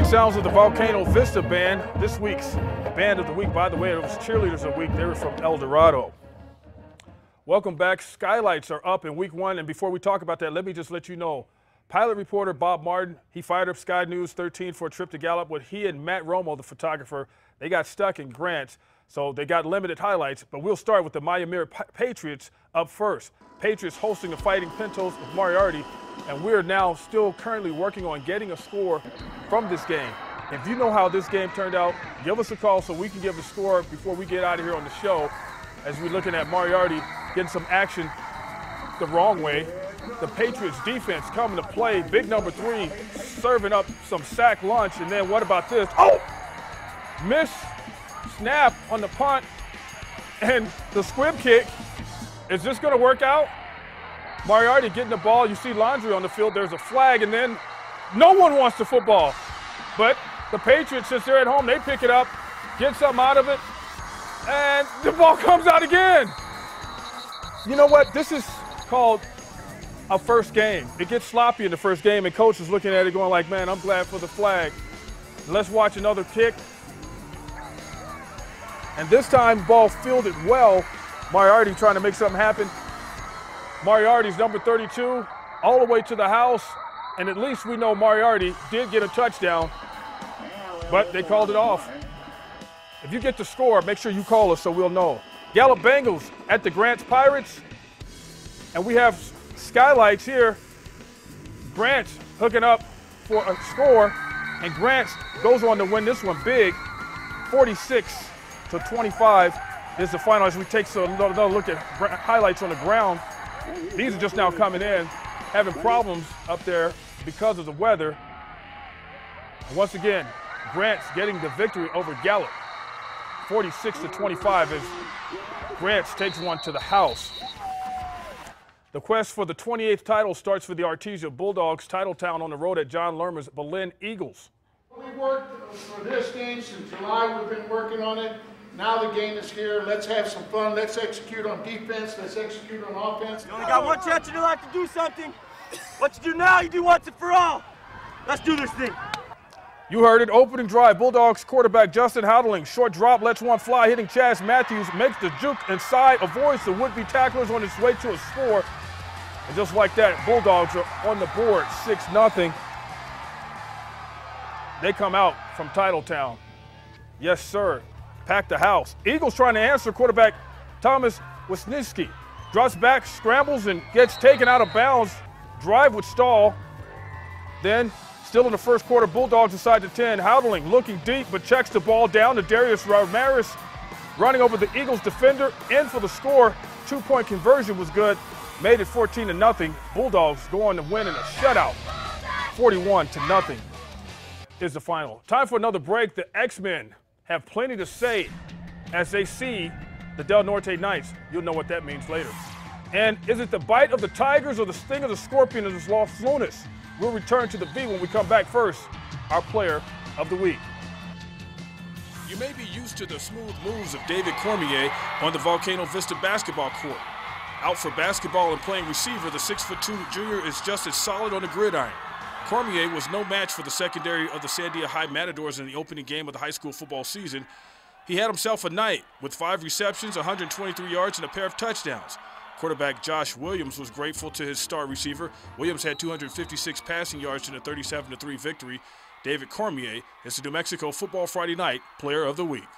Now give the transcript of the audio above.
Exciting sounds of the Volcano Vista Band. This week's Band of the Week, by the way, it was Cheerleaders of the Week. They were from El Dorado. Welcome back. Skylights are up in week 1, and before we talk about that, let me just let you know, pilot reporter Bob Martin, he fired up Sky News 13 for a trip to Gallup with he and Matt Romo, the photographer. They got stuck in Grant, so they got limited highlights, but we'll start with the Miami Patriots up first. Patriots hosting the Fighting Pintos of Moriarty, and we're now still currently working on getting a score from this game. If you know how this game turned out, give us a call so we can give a score before we get out of here on the show, as we're looking at Moriarty getting some action the wrong way. The Patriots defense coming to play, big number 3, serving up some sack lunch, and then what about this? Oh! Miss snap on the punt, and the squib kick. Is this gonna work out? Moriarty getting the ball, you see Laundry on the field, there's a flag, and then no one wants the football. But the Patriots, since they're at home, they pick it up, get something out of it, and the ball comes out again. You know what? This is called a first game. It gets sloppy in the first game, and coach is looking at it going like, man, I'm glad for the flag. Let's watch another kick. And this time, ball fielded well. Moriarty trying to make something happen. Moriarty's number 32, all the way to the house, and at least we know Moriarty did get a touchdown, but they called it off. If you get the score, make sure you call us so we'll know. Gallup Bengals at the Grants Pirates, and we have skylights here. Grant hooking up for a score, and Grant goes on to win this one big, 46-25 is the final as we take another look at highlights on the ground. These are just now coming in, having problems up there because of the weather. And once again, Grant's getting the victory over Gallup, 46-25 as Grants takes one to the house. The quest for the 28th title starts for the Artesia Bulldogs, Titletown on the road at John Lermer's Belen Eagles. We worked for this game since July. We've been working on it. Now the game is here. Let's have some fun. Let's execute on defense. Let's execute on offense. You only got one chance in your life to do something. What you do now, you do once and for all. Let's do this thing. You heard it, opening drive. Bulldogs quarterback Justin Howdling, short drop, lets one fly, hitting Chaz Matthews, makes the juke inside, avoids the would-be tacklers on his way to a score. And just like that, Bulldogs are on the board, 6-0. They come out from Titletown. Yes, sir. Pack the house. Eagles trying to answer. Quarterback Thomas Wisniewski drops back, scrambles, and gets taken out of bounds. Drive would stall. Then, still in the first quarter, Bulldogs inside the 10. Howdling looking deep, but checks the ball down to Darius Ramirez, running over the Eagles defender, in for the score. 2-point conversion was good. Made it 14-0. Bulldogs go on to win in a shutout. 41-0 is the final. Time for another break. The X-Men have plenty to say as they see the Del Norte Knights. You'll know what that means later. And is it the bite of the tigers or the sting of the scorpion that has lost Lunas? We'll return to the V when we come back. First, our player of the week. You may be used to the smooth moves of David Cormier on the Volcano Vista basketball court. Out for basketball and playing receiver, the 6'2" junior is just as solid on the gridiron. Cormier was no match for the secondary of the Sandia High Matadors in the opening game of the high school football season. He had himself a night with 5 receptions, 123 yards, and a pair of touchdowns. Quarterback Josh Williams was grateful to his star receiver. Williams had 256 passing yards in a 37-3 victory. David Cormier is the New Mexico Football Friday Night Player of the Week.